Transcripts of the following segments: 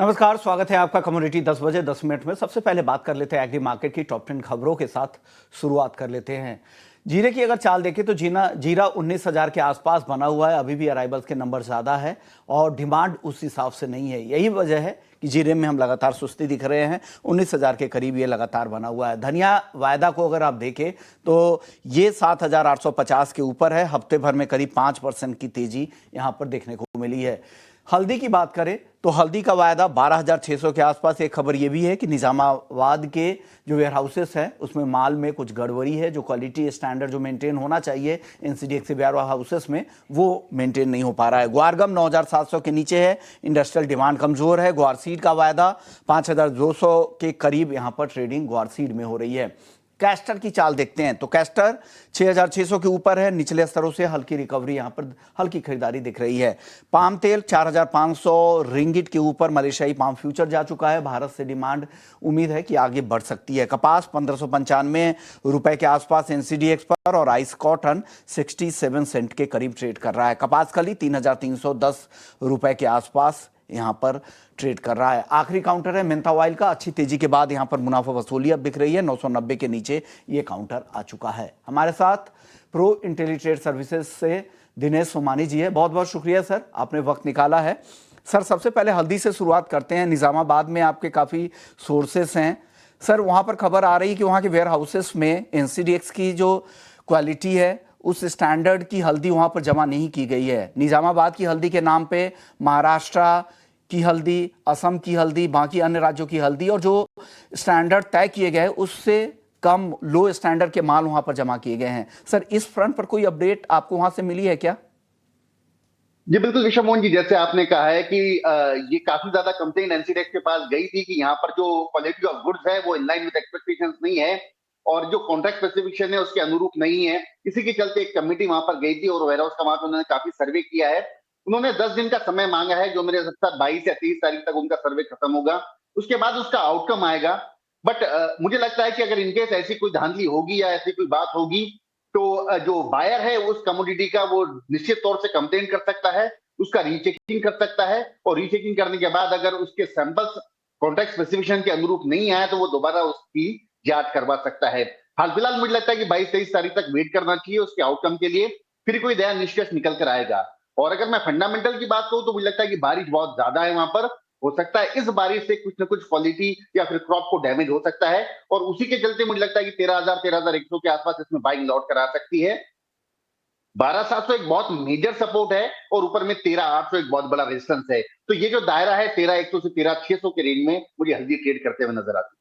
नमस्कार, स्वागत है आपका कमोडिटी 10 बजे 10 मिनट में। सबसे पहले बात कर लेते हैं एग्री मार्केट की टॉप 10 खबरों के साथ शुरुआत कर लेते हैं। जीरे की अगर चाल देखें तो जीरा 19,000 के आसपास बना हुआ है। अभी भी अराइवल्स के नंबर ज़्यादा है और डिमांड उस हिसाब से नहीं है। यही वजह है कि जीरे में हम लगातार सुस्ती दिख रहे हैं। 19,000 के करीब ये लगातार बना हुआ है। धनिया वायदा को अगर आप देखें तो ये 7,850 के ऊपर है। हफ्ते भर में करीब 5% की तेजी यहाँ पर देखने को मिली है। हल्दी की बात करें तो हल्दी का वायदा 12,600 के आसपास। एक खबर यह भी है कि निजामाबाद के जो वेयर हाउसेस हैं उसमें माल में कुछ गड़बड़ी है। जो क्वालिटी स्टैंडर्ड जो मेंटेन होना चाहिए एनसीडीएक्स के वेयर हाउसेस में वो मेंटेन नहीं हो पा रहा है। ग्वारगम 9,700 के नीचे है। इंडस्ट्रियल डिमांड कमजोर है। ग्वार सीड का वायदा 5,200 के करीब यहां पर ट्रेडिंग ग्वार सीड में हो रही है। कैस्टर की चाल देखते हैं तो कैस्टर 6,600 के ऊपर है। निचले स्तरों से हल्की रिकवरी, यहां पर हल्की खरीदारी दिख रही है। पाम तेल 4,500 रिंगिट के ऊपर मलेशियाई पाम फ्यूचर जा चुका है। भारत से डिमांड उम्मीद है कि आगे बढ़ सकती है। कपास 1,595 रुपए के आसपास एनसीडीएक्स पर और आइस कॉटन 67 सेंट के करीब ट्रेड कर रहा है। कपास कली 3,310 रुपए के आसपास यहां पर ट्रेड कर रहा है। आखिरी काउंटर है मेंथा ऑयल का। अच्छी तेजी के बाद यहां पर मुनाफा वसूली अब दिख रही है। 990 के नीचे ये काउंटर आ चुका है। हमारे साथ प्रो इंटेलीट्रेड सर्विसेज से दिनेश सोमानी जी है। बहुत बहुत शुक्रिया सर, आपने वक्त निकाला है। सर सबसे पहले हल्दी से शुरुआत करते हैं। निजामाबाद में आपके काफ़ी सोर्सेस हैं सर। वहाँ पर खबर आ रही है कि वहाँ के वेयर हाउसेस में एनसीडीएक्स की जो क्वालिटी है उस स्टैंडर्ड की हल्दी वहाँ पर जमा नहीं की गई है। निजामाबाद की हल्दी के नाम पे महाराष्ट्र की हल्दी, असम की हल्दी, बाकी अन्य राज्यों की हल्दी और जो स्टैंडर्ड तय किए गए उससे कम लो स्टैंडर्ड के माल वहां पर जमा किए गए हैं। सर इस फ्रंट पर कोई अपडेट आपको वहां से मिली है क्या? जी बिल्कुल ऋषभ मोहन जी, जैसे आपने कहा है कि ये काफी ज्यादा कंप्लेन एनसीडेक्स के पास गई थी कि यहाँ पर जो क्वालिटी ऑफ गुड्स है वो इन लाइन विद एक्सपेक्टेशंस नहीं है और जो कॉन्ट्रैक्ट स्पेसिफिकेशन है उसके अनुरूप नहीं है। इसी के चलते एक कमेटी वहां पर गई थी और वेयर हाउस का वहां पर उन्होंने काफी सर्वे किया है। उन्होंने 10 दिन का समय मांगा है, जो मेरे साथ 22 या 30 तारीख तक उनका सर्वे खत्म होगा। उसके बाद उसका आउटकम आएगा। बट मुझे लगता है कि अगर इनकेस ऐसी कोई धांधली होगी या ऐसी कोई बात होगी तो जो बायर है उस कमोडिटी का वो निश्चित तौर से कंप्लेन कर सकता है, उसका रीचेकिंग कर सकता है और रीचेकिंग करने के बाद अगर उसके सैंपल्स कॉन्ट्रैक्ट स्पेसिफिकेशन के अनुरूप नहीं आए तो वो दोबारा उसकी जांच करवा सकता है। हाल फिलहाल मुझे लगता है कि 22-23 तारीख तक वेट करना चाहिए उसके आउटकम के लिए, फिर कोई नया निष्कर्ष निकल कर आएगा। और अगर मैं फंडामेंटल की बात करूं तो मुझे लगता है कि बारिश बहुत ज्यादा है वहां पर। हो सकता है इस बारिश से कुछ ना कुछ क्वालिटी या फिर क्रॉप को डैमेज हो सकता है और उसी के चलते मुझे लगता है कि 13,000-13,100 के आसपास इसमें बाइंग लौट कर आ सकती है। 12,700 एक बहुत मेजर सपोर्ट है और ऊपर में 13,800 एक बहुत बड़ा रेजिस्टेंस है। तो ये जो दायरा है 13,100 से 13,600 के रेंज में मुझे हल्दी ट्रेड करते हुए नजर आती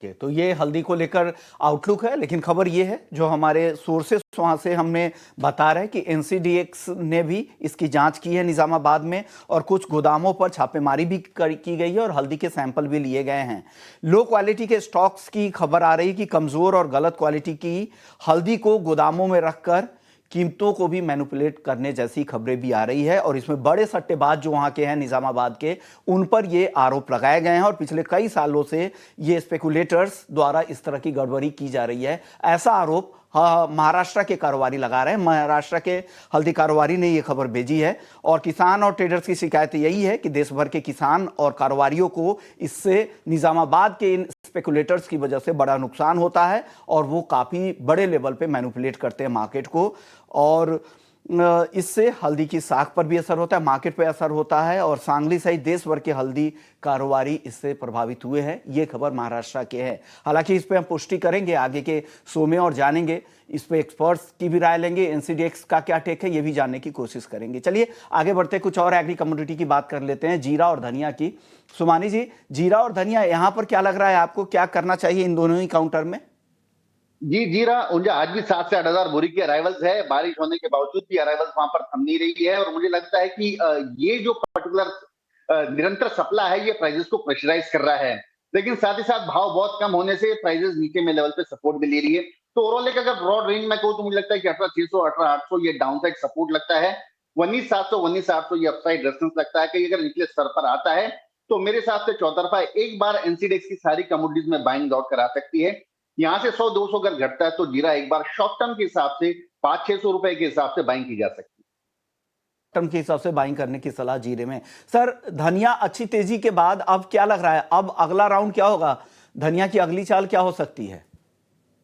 है। तो ये हल्दी को लेकर आउटलुक है। लेकिन खबर ये है जो हमारे सोर्सेस वहां से हमें बता रहे हैं कि एनसीडीएक्स ने भी इसकी जांच की है निजामाबाद में और कुछ गोदामों पर छापेमारी भी की गई है और हल्दी के सैंपल भी लिए गए हैं। लो क्वालिटी के स्टॉक्स की खबर आ रही है कि कमजोर और गलत क्वालिटी की हल्दी को गोदामों में रखकर कीमतों को भी मैनिपुलेट करने जैसी खबरें भी आ रही है और इसमें बड़े सट्टेबाज जो वहां के हैं निजामाबाद के, उन पर ये आरोप लगाए गए हैं और पिछले कई सालों से ये स्पेकुलेटर्स द्वारा इस तरह की गड़बड़ी की जा रही है। ऐसा आरोप महाराष्ट्र के कारोबारी लगा रहे हैं। महाराष्ट्र के हल्दी कारोबारी ने यह खबर भेजी है और किसान और ट्रेडर्स की शिकायत यही है कि देश भर के किसान और कारोबारियों को इससे निजामाबाद के इन स्पेकुलेटर्स की वजह से बड़ा नुकसान होता है और वो काफ़ी बड़े लेवल पे मैनिपुलेट करते हैं मार्केट को और इससे हल्दी की साख पर भी असर होता है, मार्केट पे असर होता है और सांगली सहित देश भर के हल्दी कारोबारी इससे प्रभावित हुए हैं। ये खबर महाराष्ट्र के है। हालांकि इस पे हम पुष्टि करेंगे आगे के शो में और जानेंगे, इस पे एक्सपर्ट्स की भी राय लेंगे, एनसीडीएक्स का क्या टेक है ये भी जानने की कोशिश करेंगे। चलिए आगे बढ़ते कुछ और एग्री कमोडिटी की बात कर लेते हैं, जीरा और धनिया की। सुमानी जी, जीरा और धनिया यहाँ पर क्या लग रहा है आपको, क्या करना चाहिए इन दोनों ही काउंटर में? जी जीरा उनका आज भी 7 से 8 हजार बोरी की अराइवल्स है। बारिश होने के बावजूद भी अराइवल्स वहां पर थम नहीं रही है और मुझे लगता है कि ये जो पर्टिकुलर निरंतर सप्लाई है ये प्राइसेस को प्रेशराइज कर रहा है। लेकिन साथ ही साथ भाव बहुत कम होने से प्राइसेस नीचे में लेवल पे सपोर्ट भी ले रही है। तो ओवरऑल एक अगर ब्रॉड रेंज में कहूँ तो मुझे लगता है कि 18,600 18,800 ये डाउन साइड सपोर्ट लगता है। 19,700 19,800 ये अपसाइड रेजिस्टेंस लगता है कि अगर निचले स्तर पर आता है तो मेरे हिसाब से चौतरफा एक बार एनसीडेक्स की सारी कमोडिटीज में बाइंग लौट कर आ सकती है। यहाँ से 100-200 अगर घटता है तो जीरा एक बार शॉर्ट टर्म के हिसाब से 500-600 रुपए के हिसाब से बाइंग की जा सकती है। टर्म के हिसाब से बाइंग करने की सलाह जीरे में। सर, धनिया अच्छी तेजी के बाद अब क्या लग रहा है, अब अगला राउंड क्या होगा, धनिया की अगली चाल क्या हो सकती है?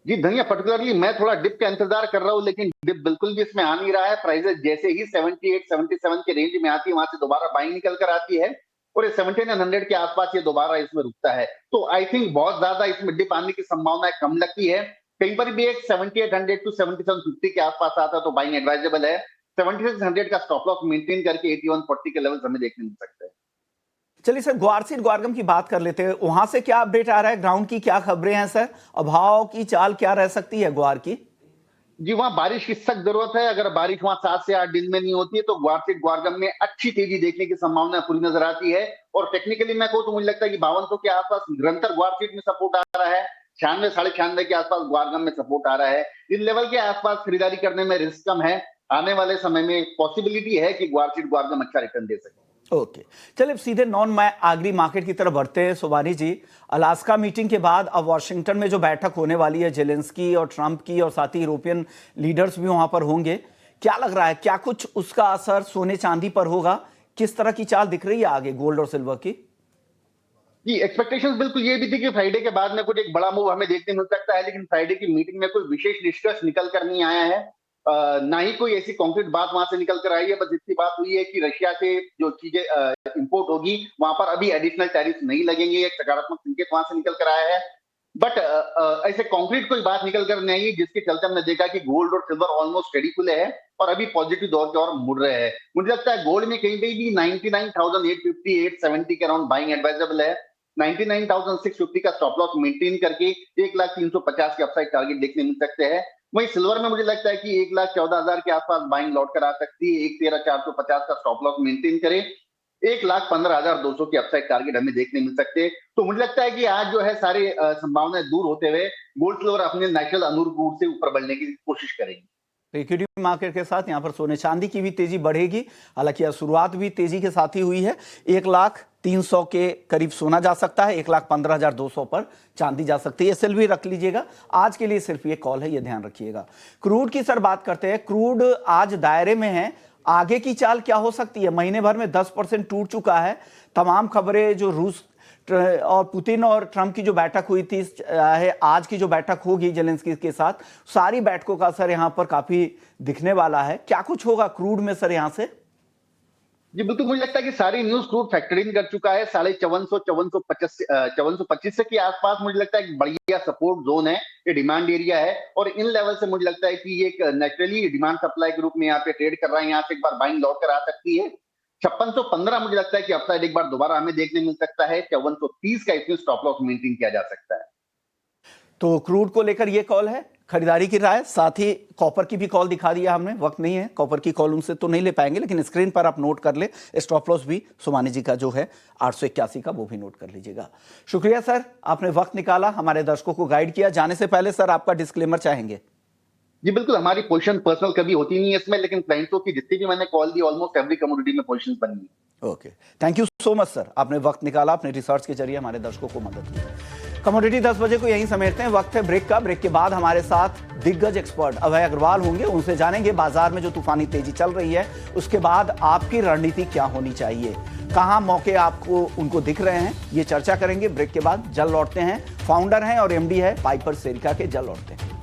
जी, धनिया पर्टिकुलरली मैं थोड़ा डिप का इंतजार कर रहा हूँ, लेकिन डिप बिल्कुल भी इसमें आ नहीं रहा है। प्राइसेस जैसे ही 78-77 के रेंज में आती है, वहां से दोबारा बाइंग निकल कर आती है और ये 1700 के आसपास ये दोबारा इसमें रुकता है। तो आई थिंक बहुत ज्यादा इसमें डिप आने की संभावना कम लगती है। कहीं पर भी एक 7800 टू 7750 के आसपास आता है तो बाइंग एडवाइजेबल है। 7600 का स्टॉप लॉस मेंटेन करके 8140 के लेवल हमें देखने मिल सकते हैं। चलिए सर, ग्वारसीड ग्वारगम की बात कर लेते हैं, वहां से क्या अपडेट आ रहा है, ग्राउंड की क्या खबरें हैं सर, अभाव की चाल क्या रह सकती है ग्वार की? जी, वहां बारिश की सख्त जरूरत है। अगर बारिश वहां 7 से 8 दिन में नहीं होती है तो ग्वारसीड ग्वारगम में अच्छी तेजी देखने की संभावना पूरी नजर आती है। और टेक्निकली मैं कहूँ तो मुझे लगता है कि 5200 के आसपास निरंतर ग्वारसीड में सपोर्ट आ रहा है। 96 96.5 के आसपास ग्वारगम में सपोर्ट आ रहा है। इन लेवल के आसपास खरीदारी करने में रिस्क कम है। आने वाले समय में पॉसिबिलिटी है कि ग्वारसीड ग्वारगम अच्छा रिटर्न दे सके। ओके, चलिए सीधे नॉन एग्री मार्केट की तरफ बढ़ते हैं। सुबानी जी, अलास्का मीटिंग के बाद अब वॉशिंगटन में जो बैठक होने वाली है जेलेंस्की और ट्रंप की, और साथ ही यूरोपियन लीडर्स भी वहां पर होंगे, क्या लग रहा है, क्या कुछ उसका असर सोने चांदी पर होगा? किस तरह की चाल दिख रही है आगे गोल्ड और सिल्वर की? जी, एक्सपेक्टेशंस बिल्कुल ये भी थी कि फ्राइडे के बाद में कुछ एक बड़ा मूव हमें देखने मिल सकता है, लेकिन फ्राइडे की मीटिंग में कोई विशेष निष्कर्ष निकल कर नहीं आया है। ना ही कोई ऐसी कॉन्क्रीट बात वहां से निकल कर आई है। बस इतनी बात हुई है कि रशिया से जो चीजें इंपोर्ट होगी वहां पर अभी एडिशनल टैरिफ नहीं लगेंगे, एक सकारात्मक संकेत वहां से निकल कर आया है। बट ऐसे कॉन्क्रीट कोई बात निकल कर नहीं आई जिसके चलते हमने देखा कि गोल्ड और सिल्वर ऑलमोस्ट स्टेडी खुले हैं और अभी पॉजिटिव दौर की ओर मुड़ रहे हैं। मुझे लगता है गोल्ड में कहीं पे भी 99,850 870 के अराउंड बाइंग एडवाइजेबल है। 99,650 का स्टॉप लॉस मेंटेन करके 1,350 के अपसाइड टारगेट देखने मिल सकते हैं। वहीं सिल्वर में मुझे लगता है कि 1,14,000 के आसपास बाइंग लौट कर आ सकती है। 1,13,450 का स्टॉप लॉस मेंटेन करे, 1,15,200 के अपसाइड टारगेट हमें देखने मिल सकते हैं। तो मुझे लगता है कि आज जो है सारे संभावनाएं दूर होते हुए गोल्ड सिल्वर अपने नेचुरल अनुरूप रूट से ऊपर बढ़ने की कोशिश करेंगे। इक्विटी मार्केट के साथ यहाँ पर सोने चांदी की भी तेजी बढ़ेगी। हालांकि यह शुरुआत भी तेजी के साथ ही हुई है। 1,03,000 के करीब सोना जा सकता है, 1,15,200 पर चांदी जा सकती है। एसएलवी रख लीजिएगा, आज के लिए सिर्फ ये कॉल है, ये ध्यान रखिएगा। क्रूड की सर बात करते हैं, क्रूड आज दायरे में है, आगे की चाल क्या हो सकती है? महीने भर में 10% टूट चुका है। तमाम खबरें जो रूस और पुतिन और ट्रंप की जो बैठक हुई थी, है आज की जो बैठक होगी जेलेंस्की के साथ, सारी बैठकों का असर यहां पर काफी दिखने वाला है। क्या कुछ होगा क्रूड में सर यहां से? जी बिल्कुल, मुझे लगता है कि सारी न्यूज क्रूड फैक्टरिंग कर चुका है। 5425 के आसपास मुझे लगता है कि बढ़िया सपोर्ट जोन है, ये डिमांड एरिया है और इन लेवल से मुझे लगता है कि ये एक नेचुरली डिमांड सप्लाई के रूप में यहाँ पे ट्रेड कर रहा है। यहाँ से एक बार बाइंग लौट कर आ सकती है। 5615 मुझे लगता है कि अपसाइड एक बार दोबारा हमें देखने मिल सकता है। 5430 का इसमें स्टॉप लॉस मेंटेन किया जा सकता है। तो क्रूड को लेकर ये कॉल है, खरीदारी की राय। साथ ही कॉपर की भी कॉल दिखा दिया हमने, वक्त नहीं है कॉपर की कॉल उनसे तो नहीं ले पाएंगे, लेकिन स्क्रीन पर आप नोट कर ले। स्टॉप लॉस भी सोमानी जी का जो है 881 का, वो भी नोट कर लीजिएगा। शुक्रिया सर, आपने वक्त निकाला, हमारे दर्शकों को गाइड किया। जाने से पहले सर आपका डिस्क्लेमर चाहेंगे? जी बिल्कुल, हमारी पोजीशन पर्सनल कभी होती नहीं है इसमें, लेकिन क्लाइंटों की जितनी भी मैंने कॉल दी ऑलमोस्ट एवरी कमोडिटी में पोजीशन बनी है। Okay, thank you so much sir, आपने वक्त निकाला, अपने रिसर्च के जरिए हमारे दर्शकों को मदद की। कमोडिटी 10 बजे को यहीं समेटते हैं, वक्त है ब्रेक का। ब्रेक के बाद हमारे साथ दिग्गज एक्सपर्ट अभय अग्रवाल होंगे, उनसे जानेंगे बाजार में जो तूफानी तेजी चल रही है उसके बाद आपकी रणनीति क्या होनी चाहिए, कहां मौके आपको उनको दिख रहे हैं, ये चर्चा करेंगे ब्रेक के बाद। जल्द लौटते हैं, फाउंडर हैं और एमडी है पाइपर सेरिका के, जल्द लौटते हैं।